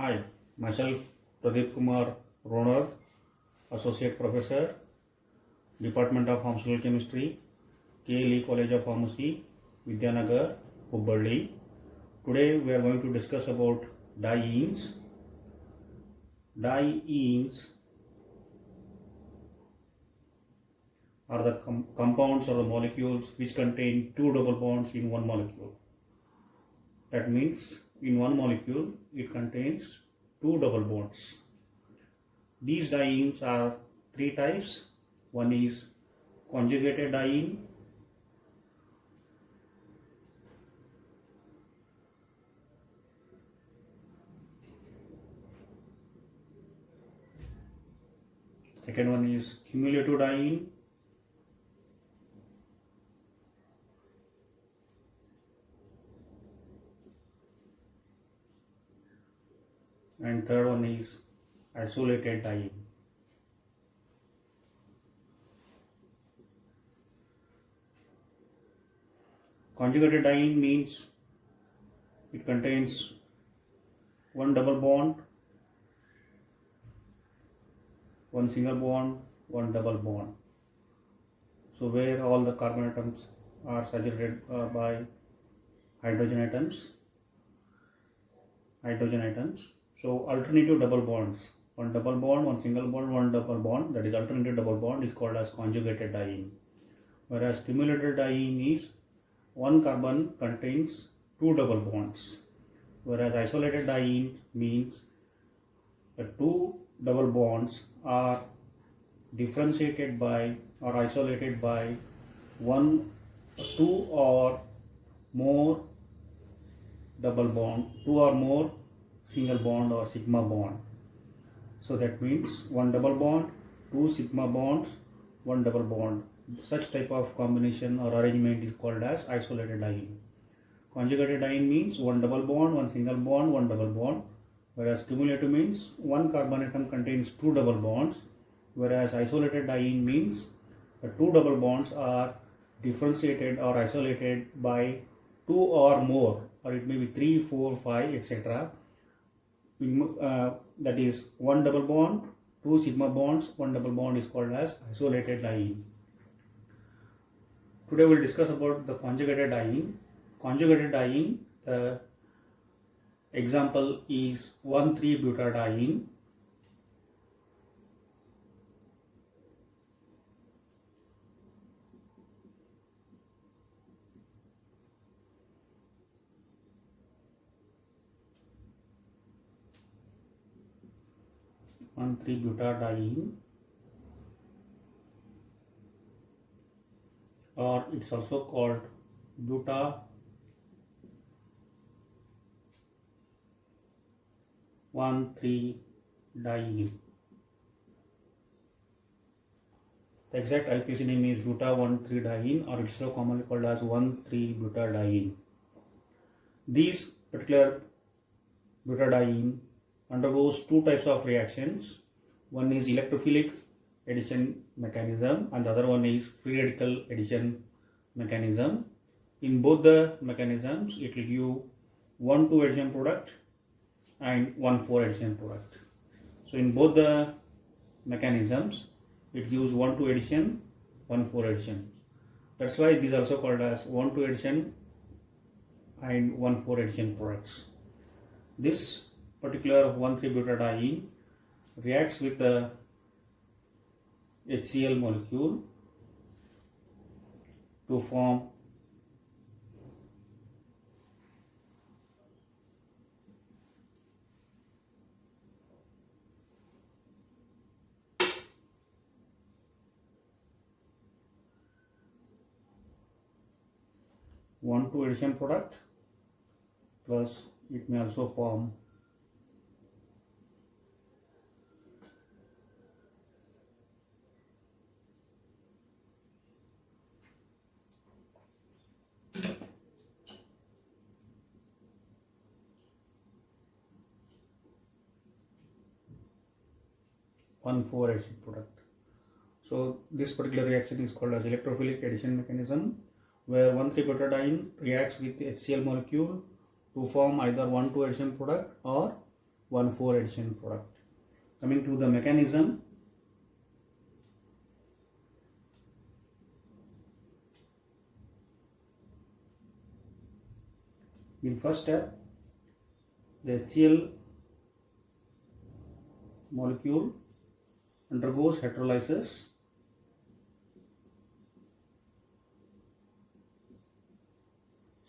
Hi, myself Pradeep Kumar Roner, Associate Professor, Department of Pharmaceutical Chemistry, KLE College of Pharmacy, Vidyanagar, Hubballi. Today we are going to discuss about dienes. Dienes are the compounds or the molecules which contain two double bonds in one molecule. That means in one molecule it contains two double bonds. These dienes are three types. One is conjugated diene, second one is cumulative diene, and third one is isolated diene. Conjugated diene means it contains one double bond, one single bond, one double bond. So where all the carbon atoms are saturated by hydrogen atoms. So alternative double bonds, one double bond, one single bond, one double bond, that is alternative double bond, is called as conjugated diene. Whereas cumulative diene is one carbon contains two double bonds. Whereas isolated diene means the two double bonds are differentiated by or isolated by two or more double bond, two or more single bond or sigma bond. So that means one double bond, two sigma bonds, one double bond. Such type of combination or arrangement is called as isolated diene. Conjugated diene means one double bond, one single bond, one double bond. Whereas cumulative means one carbon atom contains two double bonds. Whereas isolated diene means the two double bonds are differentiated or isolated by two or more, or it may be 3, 4, 5, etc. That is one double bond, two sigma bonds, one double bond is called as isolated diene. Today we will discuss about the conjugated diene. Conjugated diene, the example is 1,3-butadiene, or it's also called buta 1,3-diene. The exact IPC name is buta 1,3-diene, or it's so commonly called as 1,3-butadiene. These particular butadiene undergoes two types of reactions. One is electrophilic addition mechanism and the other one is free radical addition mechanism. In both the mechanisms, it will give 1,2 addition product and 1,4 addition product. So in both the mechanisms, it gives 1,2 addition, 1,4 addition. That's why these are also called as 1,2 addition and 1,4 addition products. This particular 1,3-butadiene reacts with the HCl molecule to form one two addition product, plus it may also form one 4 addition product. So this particular reaction is called as electrophilic addition mechanism, where 1,3-butadiene reacts with the HCl molecule to form either 1,2 addition product or 1,4 addition product. Coming to the mechanism, in first step, the HCl molecule undergoes hydrolysis.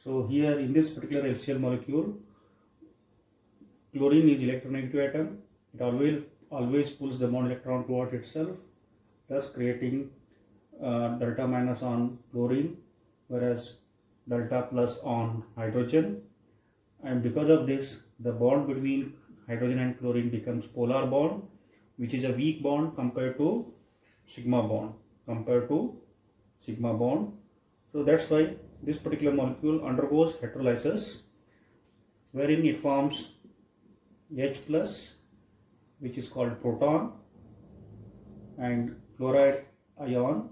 So here in this particular HCl molecule, chlorine is electronegative atom. It always pulls the bond electron towards itself, thus creating delta minus on chlorine, whereas delta plus on hydrogen. And because of this, the bond between hydrogen and chlorine becomes polar bond, which is a weak bond compared to sigma bond. So that's why this particular molecule undergoes hydrolysis, wherein it forms H plus, which is called proton, and chloride ion.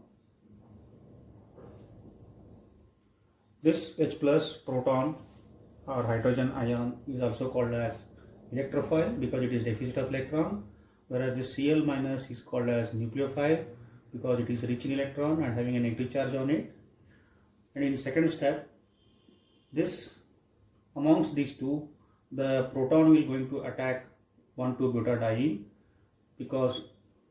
This H plus proton or hydrogen ion is also called as electrophile because it is deficit of electron, whereas this Cl minus is called as nucleophile because it is rich in electron and having a negative charge on it. And in second step, this amongst these two, the proton will going to attack 1,2-butadiene because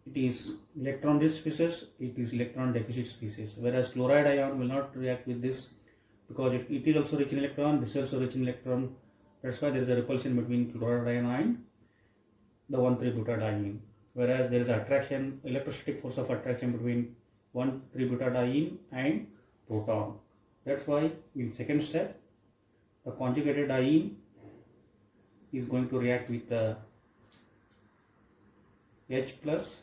it is electron rich species, it is electron deficit species, whereas chloride ion will not react with this because it is also rich in electron, this is also rich in electron. That's why there is a repulsion between chloride ion and the 1,3-butadiene, whereas there is attraction, electrostatic force of attraction between 1,3-butadiene and proton. That's why in second step, the conjugated diene is going to react with the H plus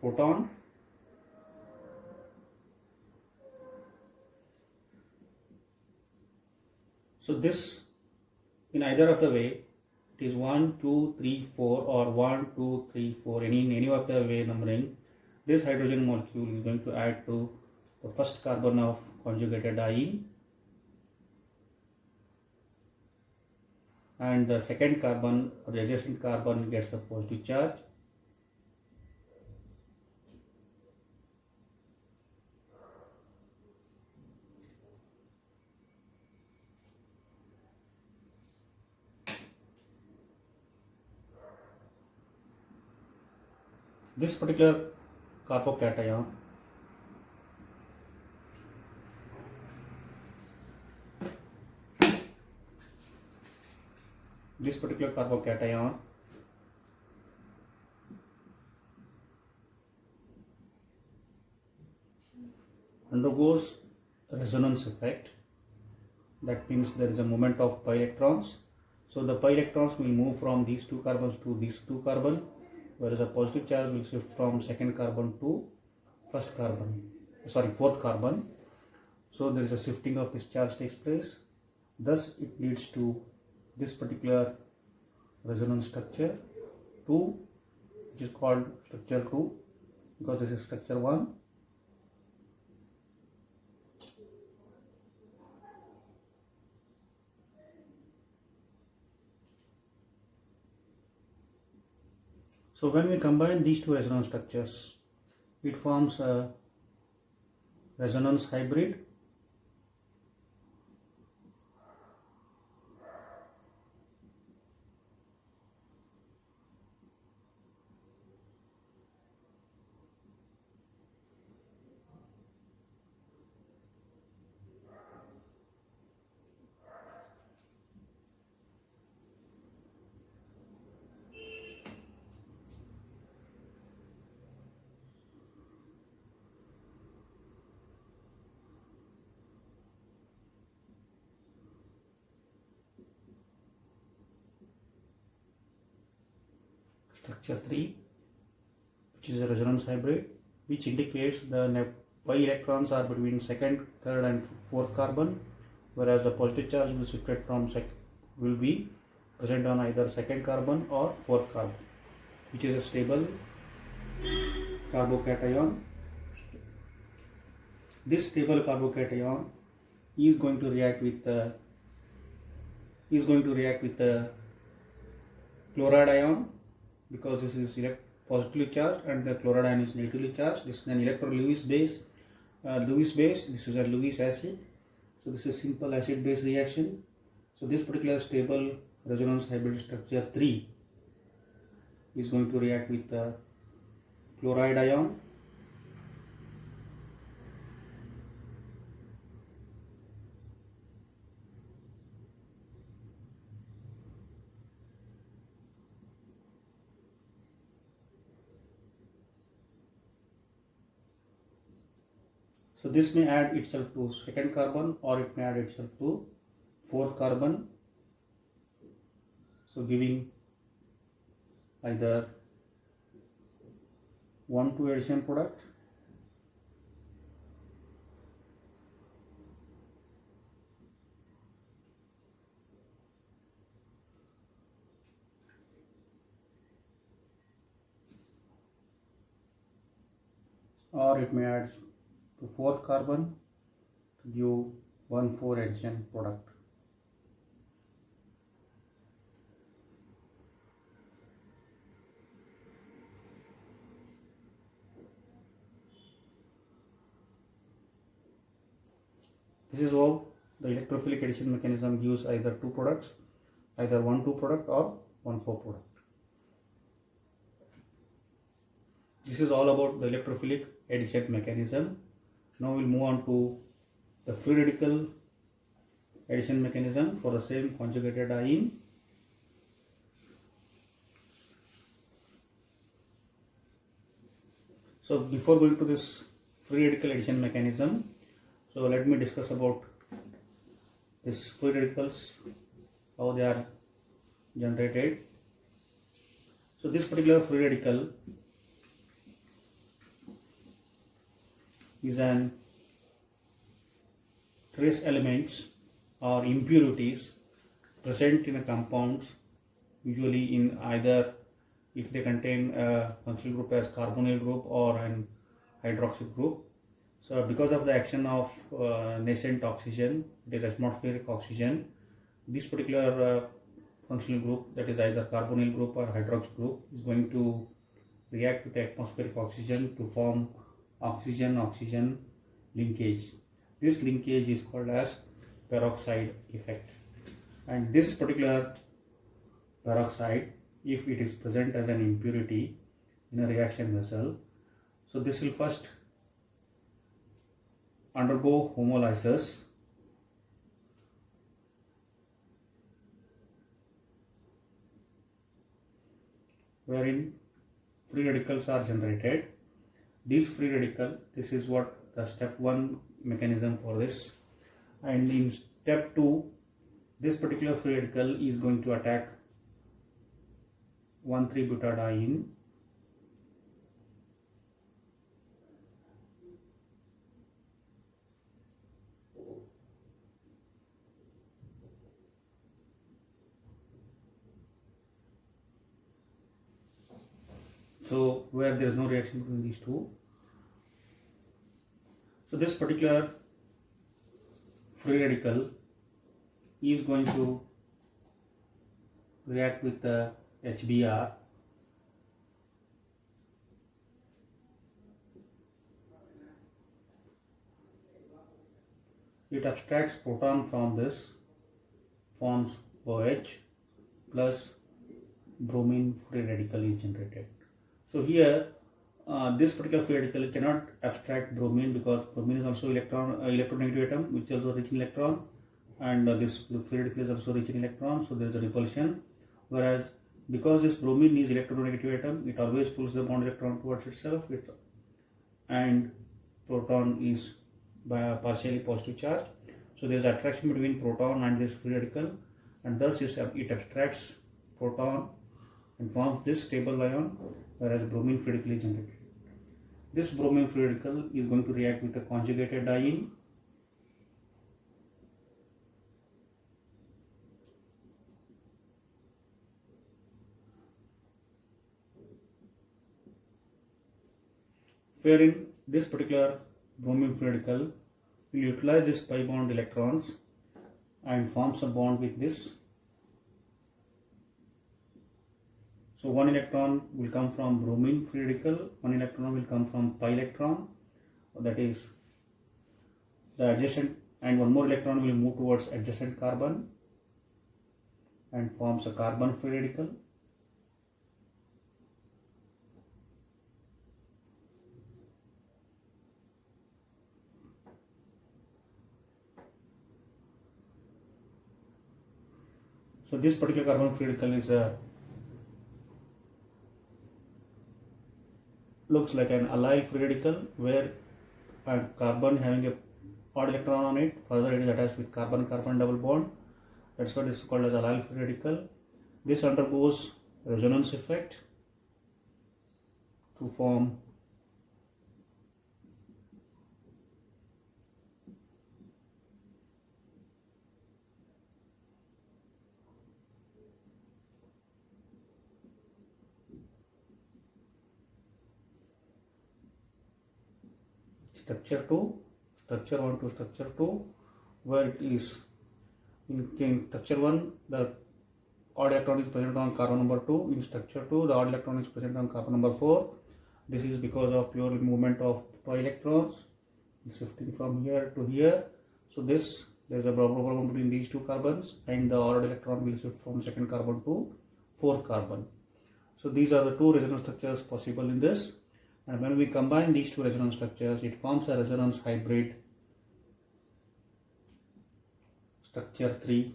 proton, so this in either of the way, it is 1, 2, 3, 4 or 1, 2, 3, 4, any of the way numbering, this hydrogen molecule is going to add to the first carbon of conjugated diene, and the second carbon or the adjacent carbon gets the positive charge. This particular carbocation undergoes resonance effect. That means there is a movement of pi electrons. So the pi electrons will move from these two carbons to these two carbon, whereas a positive charge will shift from second carbon to fourth carbon. So there is a shifting of this charge takes place. Thus it leads to this particular resonance structure 2, which is called structure 2 because this is structure 1. So when we combine these two resonance structures, it forms a resonance hybrid. Structure 3, which is a resonance hybrid, which indicates the pi electrons are between second, third and fourth carbon, whereas the positive charge will be present on either second carbon or fourth carbon, which is a stable carbocation. This stable carbocation is going to react with the chloride ion, because this is positively charged and the chloride ion is negatively charged. This is an electro-Lewis base. This is a Lewis acid. So this is simple acid-base reaction. So this particular stable resonance hybrid structure 3 is going to react with the chloride ion. So this may add itself to second carbon or it may add itself to fourth carbon. So giving either 1,2 addition product or it may add to fourth carbon to give 1,4 addition product. This is how the electrophilic addition mechanism gives either two products, either 1,2 product or 1,4 product. This is all about the electrophilic addition mechanism. Now we'll move on to the free radical addition mechanism for the same conjugated diene. So before going to this free radical addition mechanism, so let me discuss about this free radicals, how they are generated. So this particular free radical is an trace elements or impurities present in a compounds, usually in either if they contain a functional group as carbonyl group or an hydroxyl group. So because of the action of nascent oxygen, it is atmospheric oxygen, this particular functional group, that is either carbonyl group or hydroxyl group, is going to react with the atmospheric oxygen to form oxygen-oxygen linkage. This linkage is called as peroxide effect. And this particular peroxide, if it is present as an impurity in a reaction vessel, so this will first undergo homolysis, wherein free radicals are generated. This free radical, this is what the step 1 mechanism for this, and in step 2 this particular free radical is going to attack 1,3-butadiene so where there is no reaction between these two. So this particular free radical is going to react with the HBr. It abstracts proton from this, forms OH plus bromine free radical is generated. So here this particular free radical cannot abstract bromine because bromine is also electronegative atom which is also rich in electron, and this free radical is also rich in electron, so there is a repulsion. Whereas because this bromine is electronegative atom, it always pulls the bond electron towards itself, and proton is partially positive charge. So there is attraction between proton and this free radical, and thus it abstracts proton and forms this stable ion, whereas bromine free radical is generated. This bromine free radical is going to react with the conjugated diene, wherein this particular bromine free radical will utilize this pi bond electrons and forms a bond with this So one electron will come from bromine free radical, one electron will come from pi electron, that is the adjacent, and one more electron will move towards adjacent carbon and forms a carbon free radical. So this particular carbon free radical is looks like an allyl free radical where a carbon having a odd electron on it, further it is attached with carbon-carbon double bond. That's what is called as allyl free radical. This undergoes resonance effect to form structure 2, structure 1 to structure 2, where it is in structure 1 the odd electron is present on carbon number 2, in structure 2 the odd electron is present on carbon number 4. This is because of pure movement of pi electrons shifting from here to here. So there is a problem between these two carbons, and the odd electron will shift from second carbon to fourth carbon. So these are the two resonance structures possible in this, and when we combine these two resonance structures, it forms a resonance hybrid structure 3.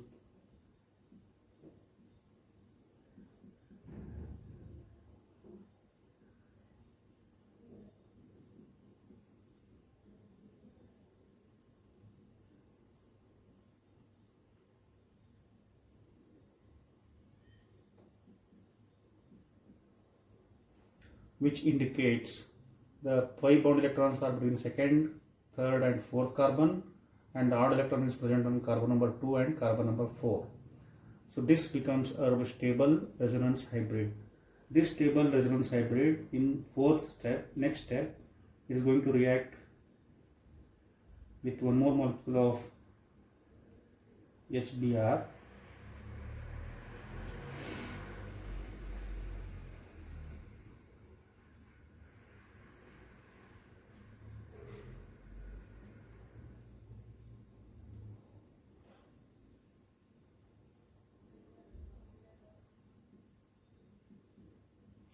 Which indicates the pi bound electrons are between second, third and fourth carbon, and the odd electron is present on carbon number 2 and carbon number 4. So this becomes a stable resonance hybrid. This stable resonance hybrid in next step is going to react with one more molecule of HBr .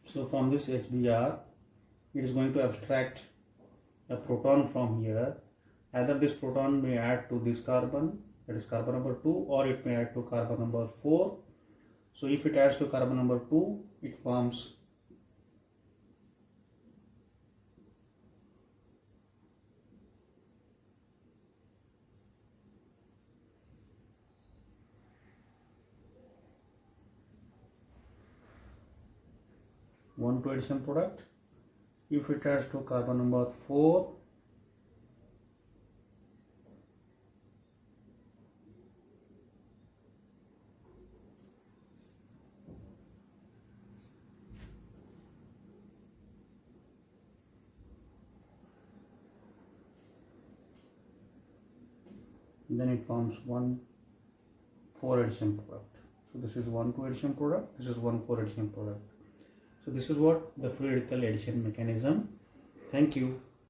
So from this HBr, it is going to abstract a proton from here. Either this proton may add to this carbon, that is carbon number 2, or it may add to carbon number 4. So if it adds to carbon number 2, it forms one to addition product. If it adds to carbon number 4, then it forms 1,4 addition product. So this is 1,2 addition product, this is 1,4 addition product. So this is what the free radical addition mechanism. Thank you.